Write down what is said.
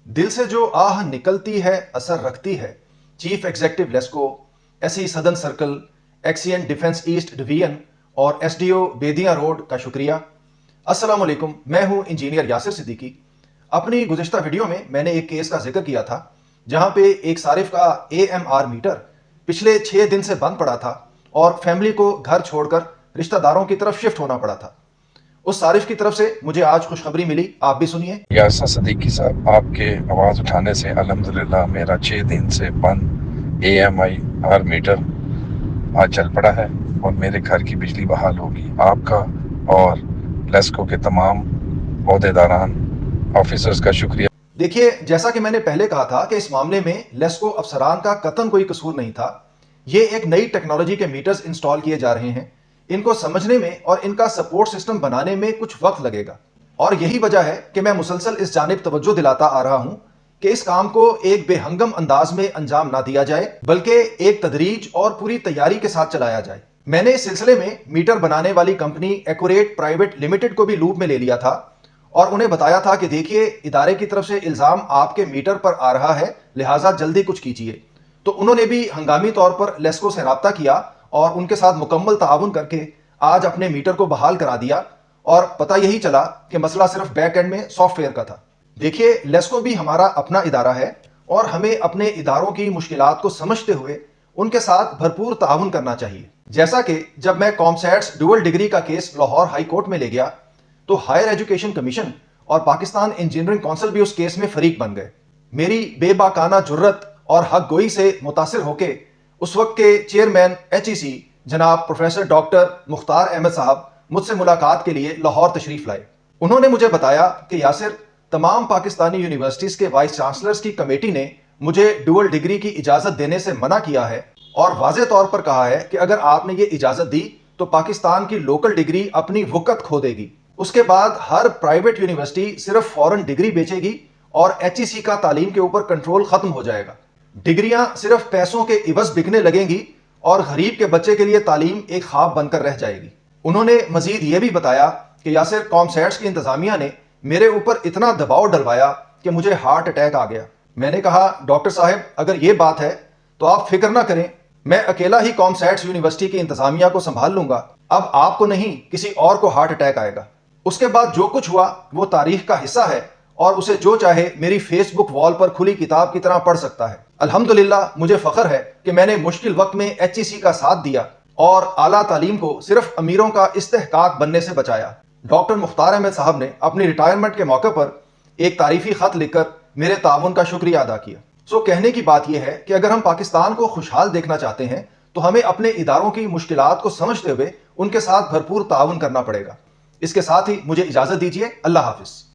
दिल से जो आह निकलती है असर रखती है। Chief executive LESCO, SE southern circle, XEN defence east division और एसडीओ बेदिया रोड का शुक्रिया। अस्सलाम वालेकुम, मैं हूं इंजीनियर यासिर सिद्दीकी। अपनी गुज़िश्ता वीडियो में मैंने एक केस का जिक्र किया था जहां पे एक सारिफ का AMR मीटर पिछले 6 दिन से बंद पड़ा था और फैमिली को घर छोड़कर रिश्तेदारों की तरफ शिफ्ट होना पड़ा था। उस सारिफ की तरफ से मुझे आज खुशखबरी मिली, आप भी सुनिए। यासिर सिद्दीकी साहब, आपके आवाज़ उठाने से अल्हम्दुलिल्लाह मेरा 6 दिन से बंद AMI मीटर आज चल पड़ा है और मेरे घर की बिजली बहाल होगी। आपका और लेस्को के तमाम अहदेदारान ऑफिसर्स का शुक्रिया। देखिए, जैसा कि मैंने पहले कहा था कि इस मामले में लेस्को अफसरान का कतई कोई कसूर नहीं था। ये एक नई टेक्नोलॉजी के मीटर्स इंस्टॉल किए जा रहे हैं। इनको समझने में और इनका सपोर्ट सिस्टम बनाने में कुछ वक्त लगेगा और यही वजह है कि मैं मुसलसल इस जानिब तवज्जो दिलाता आ रहा हूं कि इस काम को एक बेहंगम अंदाज में अंजाम ना दिया जाए, बल्कि एक तदरीज और पूरी तैयारी के साथ चलाया जाए। मैंने इस सिलसिले में मीटर बनाने वाली कंपनी एक्यूरेट प्राइवेट लिमिटेड को भी लूप में ले लिया था और उन्हें बताया था कि देखिए, इदारे की तरफ से इल्जाम आपके मीटर पर आ रहा है, लिहाजा जल्दी कुछ कीजिए। तो उन्होंने भी हंगामी तौर पर लेस्को से राब्ता किया और उनके साथ मुकम्मल ताउन करके आज अपने मीटर को बहाल करा दिया और पता यही चला कि मसला सिर्फ बैक एंड में सॉफ्टवेयर का था। देखिए, लेस्को भी हमारा अपना इदारा है और हमें अपने इदारों की मुश्किलात को समझते हुए उनके साथ भरपूर ताउन करना चाहिए। जैसा कि जब मैं कॉमसैट्स डुअल डिग्री का केस लाहौर हाई कोर्ट में ले गया तो हायर एजुकेशन कमीशन और पाकिस्तान इंजीनियरिंग काउंसिल भी उस केस में फरीक बन गए। मेरी बेबाकाना जुर्रत और हक गोई से मुतासिर होकर उस वक्त के चेयरमैन HEC जनाब प्रोफेसर डॉक्टर मुख्तार अहमद साहब मुझसे मुलाकात के लिए लाहौर तशरीफ लाए। उन्होंने मुझे बताया कि यासिर, तमाम पाकिस्तानी यूनिवर्सिटीज के वाइस चांसलर्स की कमेटी ने मुझे डुअल डिग्री की इजाजत देने से मना किया है और वाज़े तौर पर कहा है कि अगर आपने ये इजाजत दी तो पाकिस्तान की लोकल डिग्री अपनी वक़्त खो देगी। उसके बाद हर प्राइवेट यूनिवर्सिटी सिर्फ फॉरेन डिग्री बेचेगी और HEC का तालीम के ऊपर कंट्रोल खत्म हो जाएगा। डिग्रियां सिर्फ पैसों के इवज बिकने लगेंगी और गरीब के बच्चे के लिए तालीम एक ख्वाब बनकर रह जाएगी। उन्होंने मजीद ये भी बताया कि यासिर, कॉमसैट्स की इंतजामिया ने मेरे ऊपर इतना दबाव डलवाया कि मुझे हार्ट अटैक आ गया। मैंने कहा, डॉक्टर साहब, अगर ये बात है तो आप फिक्र ना करें, मैं अकेला ही कॉमसैट्स यूनिवर्सिटी की इंतजामिया को संभाल लूंगा। अब आपको नहीं, किसी और को हार्ट अटैक आएगा। उसके बाद जो कुछ हुआ वो तारीख का हिस्सा है और उसे जो चाहे मेरी फेसबुक वॉल पर खुली किताब की तरह पढ़ सकता है। अल्हम्दुलिल्लाह, मुझे फख्र है कि मैंने मुश्किल वक्त में HEC का साथ दिया और आला तालीम को सिर्फ अमीरों का इस्तेहकाक बनने से बचाया। डॉक्टर मुख्तार अहमद साहब ने अपनी रिटायरमेंट के मौके पर एक तारीफी खत लिखकर मेरे ताउन का शुक्रिया अदा किया। सो कहने की बात यह है कि अगर हम पाकिस्तान को खुशहाल देखना चाहते हैं तो हमें अपने इदारों की मुश्किलात को समझते हुए उनके साथ भरपूर ताउन करना पड़ेगा। इसके साथ ही मुझे इजाजत दीजिए। अल्लाह हाफिज।